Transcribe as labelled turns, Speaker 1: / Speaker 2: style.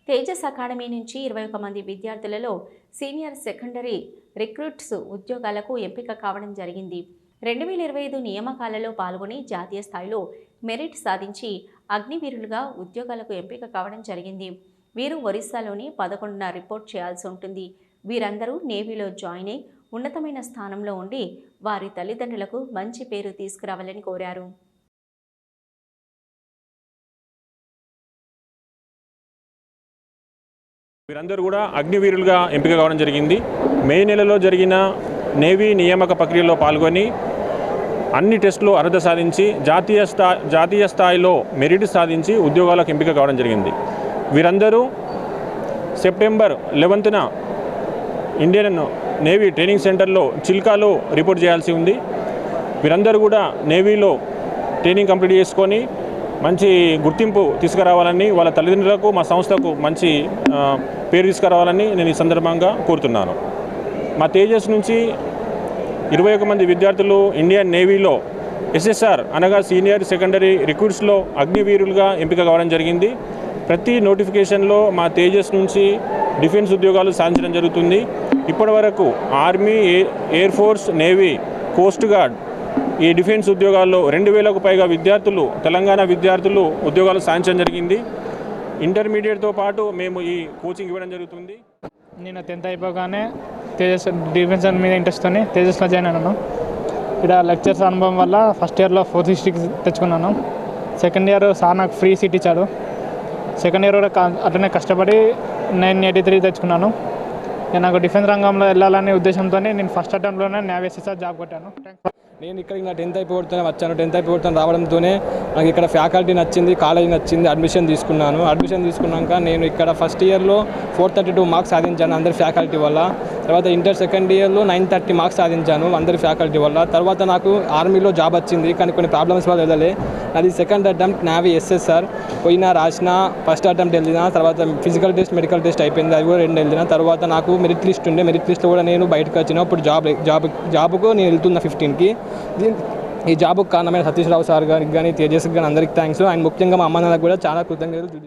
Speaker 1: Tejas academy నుంచి 21 మంది విద్యార్థులలో సీనియర్ సెకండరీ రిక్రూట్స్ ఉద్యోగాలకు ఎంపిక కావడం జరిగింది. 2025 నియామకాలలో పాల్గొని జాతీయ స్థాయిలో మెరిట్ సాధించి అగ్నివీరులుగా ఉద్యోగాలకు ఎంపిక కావడం జరిగింది. వీరు ఒరిస్సాలోని 11న రిపోర్ట్ చేయాల్సి ఉంటుంది. వీరందరూ నేవీలో జాయిన్ అయి ఉన్నతమైన స్థానంలో ఉండి వారి తల్లిదండ్రులకు మంచి పేరు తీసుకురావాలని కోరారు.
Speaker 2: వీరందరూ కూడా అగ్నివీరులుగా ఎంపిక కావడం జరిగింది. మే నెలలో జరిగిన నేవీ నియామక ప్రక్రియలో పాల్గొని అన్ని టెస్టులు అర్హత సాధించి జాతీయ స్థాయిలో మెరిట్ సాధించి ఉద్యోగాలకు ఎంపిక కావడం జరిగింది. వీరందరూ సెప్టెంబర్ 11న ఇండియన్ నేవీ ట్రైనింగ్ సెంటర్లో చిల్కాలో రిపోర్ట్ చేయాల్సి ఉంది. వీరందరూ కూడా నేవీలో ట్రైనింగ్ కంప్లీట్ చేసుకొని మంచి గుర్తింపు తీసుకురావాలని, వాళ్ళ తల్లిదండ్రులకు మా సంస్థకు మంచి పేరు తీసుకురావాలని నేను ఈ సందర్భంగా కోరుతున్నాను. మా తేజస్ నుంచి 21 మంది విద్యార్థులు ఇండియన్ నేవీలో SSR అనగా సీనియర్ సెకండరీ రిక్రూట్స్లో అగ్నివీరులుగా ఎంపిక కావడం జరిగింది. ప్రతి నోటిఫికేషన్లో మా తేజస్ నుంచి డిఫెన్స్ ఉద్యోగాలు సాధించడం జరుగుతుంది. ఇప్పటి వరకు army, air force, navy, coast guard ఈ డిఫెన్స్ ఉద్యోగాల్లో 2000కు పైగా విద్యార్థులు, తెలంగాణ విద్యార్థులు ఉద్యోగాలు సాధించడం జరిగింది. ఇంటర్మీడియట్తో పాటు మేము ఈ కోచింగ్ ఇవ్వడం జరుగుతుంది.
Speaker 3: నేను 10th అయిపోగానే తేజస్ డిఫెన్స్ మీద ఇంట్రెస్ట్తో తేజస్లో జాయిన్ అయినాను. ఇక్కడ లెక్చర్స్ అనుభవం వల్ల ఫస్ట్ ఇయర్లో 460 తెచ్చుకున్నాను. సెకండ్ ఇయర్ సార్ నాకు ఫ్రీ సీట్ ఇచ్చాడు. సెకండ్ ఇయర్ కూడా అట్లనే కష్టపడి 983 తెచ్చుకున్నాను. నేను నాకు డిఫెన్స్ రంగంలో వెళ్ళాలనే ఉద్దేశంతో నేను ఫస్ట్ అటెంప్ట్లోనే నేవీ SSR జాబ్ కొట్టాను.
Speaker 4: నేను ఇక్కడికి నా 10th అయిపోతూనే వచ్చాను. 10th అయిపోతూనే రావడంతోనే నాకు ఇక్కడ ఫ్యాకల్టీ నచ్చింది, కాలేజ్ నచ్చింది, అడ్మిషన్ తీసుకున్నాను. అడ్మిషన్ తీసుకున్నాక నేను ఇక్కడ ఫస్ట్ ఇయర్లో 432 మార్క్స్ సాధించాను అందరి ఫ్యాకల్టీ వల్ల. తర్వాత ఇంటర్ సెకండ్ ఇయర్లో 930 మార్క్స్ సాధించాను అందరి ఫ్యాకల్టీ వల్ల. తర్వాత నాకు ఆర్మీలో జాబ్ వచ్చింది, కానీ కొన్ని ప్రాబ్లమ్స్ వల్ల వెళ్ళలే. అది సెకండ్ అటెంప్ట్ నేవీ SSR పోయినా రాసిన, ఫస్ట్ అటెంప్ట్ వెళ్ళిన. తర్వాత ఫిజికల్ టెస్ట్, మెడికల్ టెస్ట్ అయిపోయింది, అది కూడా 2 వెళ్ళిన. తర్వాత నాకు మెరిట్ లిస్ట్ ఉండే, మెరిట్ లిస్ట్లో కూడా నేను బయటకు వచ్చిన. ఇప్పుడు జాబ్కు నేను వెళ్తున్నా 15కి. ఈ జాబ్కు కారణమైన సతీష్ రావు సార్ గారికి కానీ, తేజస్కి కానీ అందరికీ థ్యాంక్స్. అండ్ ముఖ్యంగా మా అమ్మ నాన్నలకు కూడా చాలా కృతజ్ఞతలు.